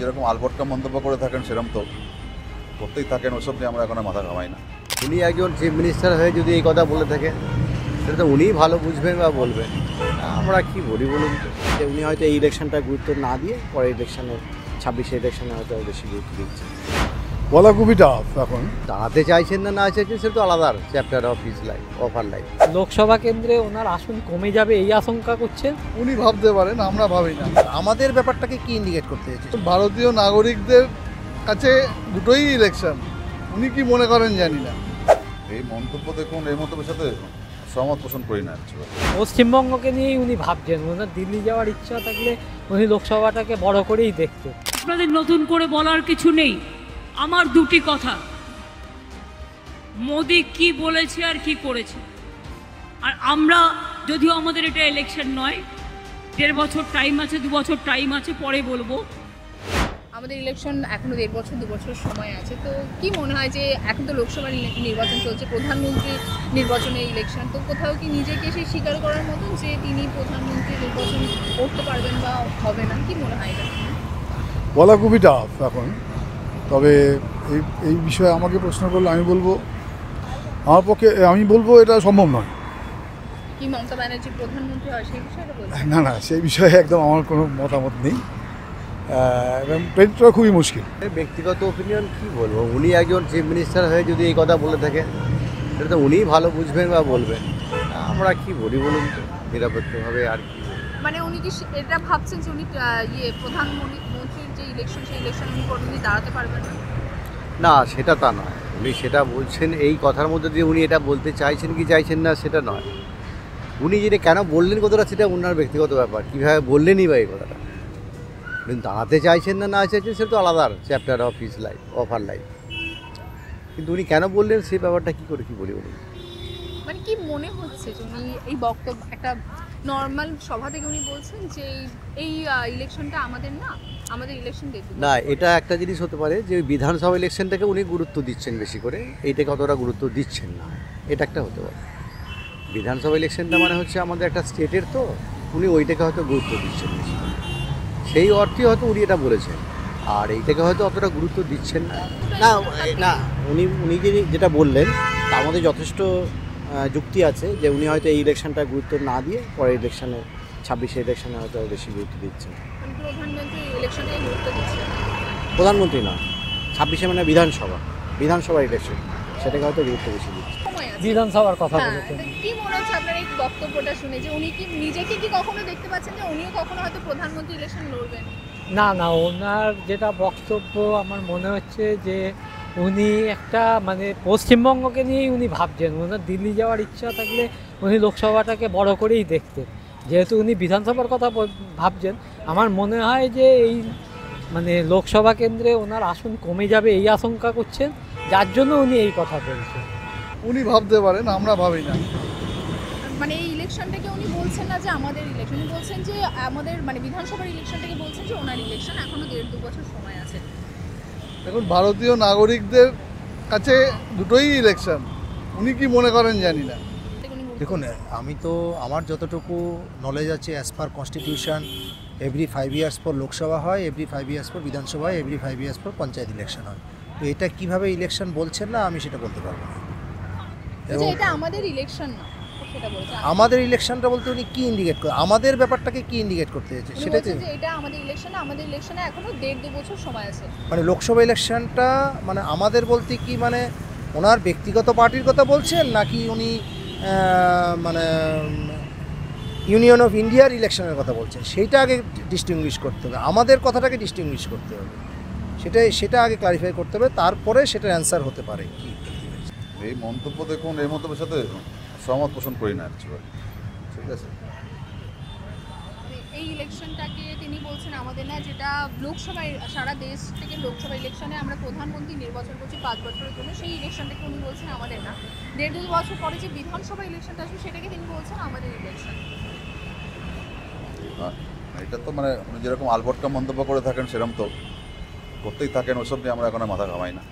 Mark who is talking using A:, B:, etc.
A: যেরকম আলবটকা মন্তব্য করে থাকেন সেরকম তো করতেই থাকেন, ওসব নিয়ে আমরা এখন আর মাথা ঘামাই না।
B: উনি একজন চিফ মিনিস্টার হয়ে যদি এই কথা বলে থাকেন সেটা তো উনিই ভালো বুঝবেন বা বলবেন, আমরা কি বলি বলুন তো। যে উনি হয়তো এই ইলেকশনটা গুরুত্ব না দিয়ে পরে ইলেকশনে 26 ইলেকশনে হয়তো বেশি গুরুত্ব দিচ্ছে।
C: বলা খুবই টাফ এখন।
B: দাঁড়াতে চাইছেন না চাইছেন সেটা তো আলাদা chapter of his life, of her life.
D: Lok Sabha কেন্দ্রে ওনার আসন কমে যাবে এই আশঙ্কা করছেন।
C: উনি ভাবতে পারেন, আমরা ভাবি না।
E: আমাদের ব্যাপারটাকে কি ইন্ডিকেট করতে চাইছে?
C: ভারতীয় নাগরিকদের কাছে দুটোই ইলেকশন, উনি কি মনে করেন জানি না।
A: এই মন্তব্য দেখুন, এই মন্তব্যের সাথে সহমত পোষণ করি না।
D: পশ্চিমবঙ্গকে নিয়েই উনি ভাবছেন, ওনার দিল্লি যাওয়ার ইচ্ছা থাকলে উনি লোকসভাটাকে বড় করেই দেখতেন।
F: আপনাদের নতুন করে বলার কিছু নেই, আমার দুটি কথা, মোদি কি বলেছে আর কি করেছে। আর আমরা, যদিও আমাদের এটা ইলেকশন নয়, 1.5 বছর টাইম আছে, 2 বছর টাইম আছে, পরে বলবো।
G: আমাদের ইলেকশন এখনো 1.5 বছর 2 বছর সময় আছে। তো কি মনে হয় যে এখন তো লোকসভা নির্বাচন চলছে, প্রধানমন্ত্রী নির্বাচনের ইলেকশন, তো কোথাও কি নিজেকে সেই স্বীকার করার মতন যে তিনি প্রধানমন্ত্রী নির্বাচন করতে পারবেন বা হবে না, কি মনে হয় এটা?
C: বলা খুবই টাফ এখন। তবে এই বিষয়ে আমাকে প্রশ্ন করলে আমি বলবো, আমার পক্ষে আমি বলবো এটা সম্ভব নয়।
G: কি মমতা ব্যানার্জি প্রধানমন্ত্রী হয় সেই বিষয়টা বলছেন?
C: না, সেই বিষয়ে একদম আমার কোনো মতামত নেই, এবং প্রেডিক্ট করা খুবই মুশকিল।
B: ব্যক্তিগত ওপিনিয়ন কি বলবো, উনি একজন চিফ মিনিস্টার হয়ে যদি এই কথা বলে থাকেন সেটা তো উনিই ভালো বুঝবেন বা বলবেন, আমরা কি বলি বলুন তো নিরপেক্ষভাবে। আর কি
G: মানে উনি কি এটা ভাবছেন যে উনি প্রধানমন্ত্রীর যে ইলেকশন সেই ইলেকশন উনি কোনোদিনই দাঁড়াতে পারবেন না?
B: না, সেটা তা নয়। উনি সেটা বলছেন, এই কথার মধ্যে দিয়ে উনি এটা বলতে চাইছেন কি চাইছেন না সেটা নয়। উনি যেটা কেন বললেন কথাটা সেটা ওনার ব্যক্তিগত ব্যাপার, কীভাবে বললেনই বা এই কথাটা। উনি দাঁড়াতে চাইছেন না চাইছেন সেটা তো আলাদা chapter of his life, of her life. কিন্তু উনি কেন বললেন সেই ব্যাপারটা কী করে কি বলি বলুন।
G: মানে কি মনে হচ্ছে যে উনি এই বক্তব্য একটা নর্মাল সভা থেকে উনি বলছেন যে এই ইলেকশনটা আমাদের না, আমাদের ইলেকশন দেখুন
B: না, এটা একটা জিনিস হতে পারে যে ওই বিধানসভা ইলেকশনটাকে উনি গুরুত্ব দিচ্ছেন বেশি করে, এইটাকে অতটা গুরুত্ব দিচ্ছেন না, এটা একটা হতে পারে। বিধানসভা ইলেকশনটা মানে হচ্ছে আমাদের একটা স্টেটের, তো উনি ওইটাকে হয়তো গুরুত্ব দিচ্ছেন বেশি করে, সেই অর্থে হয়তো উনি এটা বলেছেন। আর এইটাকে হয়তো অতটা গুরুত্ব দিচ্ছেন না। না, উনি যেটা বললেন তার মধ্যে যথেষ্ট যুক্তি আছে যে উনি হয়তো এই ইলেকশনটা গুরুত্ব না দিয়ে পরে ইলেকশনে 26 ইলেকশনে হয়তো বেশি গুরুত্ব দিচ্ছেন।
G: প্রধানমন্ত্রী ইলেকশনে গুরুত্ব দিচ্ছেন,
B: প্রধানমন্ত্রী না, 26 মানে বিধানসভা ইলেকশন, সেটাকে হয়তো গুরুত্ব বেশি দিচ্ছে।
D: বিধানসভার কথা বলেছেন।
G: কি মনে হচ্ছে আপনার এই বক্তব্যটা শুনে যে উনি কি নিজেকে কি কখনো দেখতে পাচ্ছেন যে উনিও কখনো হয়তো প্রধানমন্ত্রী ইলেকশন লড়বেন?
D: না, ওনার যেটা বক্তব্য আমার মনে হচ্ছে যে উনি একটা মানে পশ্চিমবঙ্গকে নিয়েই উনি ভাবছেন, ওনার দিল্লি যাওয়ার ইচ্ছা থাকলে উনি লোকসভাটাকে বড় করেই দেখতেন। যেহেতু উনি বিধানসভার কথা ভাবছেন, আমার মনে হয় যে এই মানে লোকসভা কেন্দ্রে ওনার আসন কমে যাবে এই আশঙ্কা করছেন, যার জন্য উনি এই কথা বলছেন।
C: উনি ভাবতে পারেন, আমরা ভাবি না।
G: মানে এই ইলেকশনটাকে উনি বলছেন না যে আমাদের ইলেকশন, উনি বলছেন যে আমাদের মানে বিধানসভার ইলেকশনটাকে বলছেন যে ওনার ইলেকশন এখনো 1.5-2 বছর সময় আছে।
C: দেখুন, ভারতীয় নাগরিকদের কাছে দুটোই ইলেকশন, উনি কি মনে করেন জানি না।
E: দেখুন, আমি তো আমার যতটুকু নলেজ আছে as per constitution, every 5 years পর লোকসভা হয়, এভরি 5 ইয়ার্স পর বিধানসভা হয়, এভরি 5 ইয়ার্স পর পঞ্চায়েত ইলেকশন হয়। তো এটা কিভাবে ইলেকশন বলছেন না, আমি সেটা বলতে পারবো না।
G: যে এটা আমাদের ইলেকশন না, সেটা বলছেন।
E: আমাদের ইলেকশনটা বলতে উনি কি ইন্ডিকেট করে, আমাদের ব্যাপারটাকে কি ইন্ডিকেট করতে চাইছে সেটা
G: যে এটা আমাদের ইলেকশন, আমাদের ইলেকশনে এখনো 1.5-2 বছর সময় আছে।
E: মানে লোকসভা ইলেকশনটা মানে আমাদের বলতে কি মানে ওনার ব্যক্তিগত পার্টির কথা বলছেন, নাকি উনি মানে ইউনিয়ন অফ ইন্ডিয়ার ইলেকশনের কথা বলছেন, সেইটা আগে ডিস্টিংগুইশ করতে হবে। আমাদের কথাটাকে ডিস্টিংগুইশ করতে হবে, সেটা আগে ক্লারিফাই করতে হবে, তারপরে সেটার অ্যান্সার হতে পারে কি।
A: এই মন্তব্য দেখুন, এই মন্তব্যের সাথে সহমত পোষণ করি না। ঠিক আছে,
G: এই ইলেকশনটাকে তিনি বলছেন আমাদের না, যেটা লোকসভায় সারা দেশ থেকে লোকসভা ইলেকশনে আমরা প্রধানমন্ত্রী নির্বাচন করছি 5 বছরের জন্য, সেই ইলেকশনটাকে উনি বলছেন আমাদের না। 1.5-2 বছর পরে যে বিধানসভা ইলেকশনটা আসবে সেটাকে তিনি বলছেন আমাদের ইলেকশন।
A: এটা তো মানে উনি যেরকম আলবটকা মন্তব্য করে থাকেন সেরকম তো করতেই থাকেন, ওসব নিয়ে আমরা এখন আর মাথা ঘামাই না।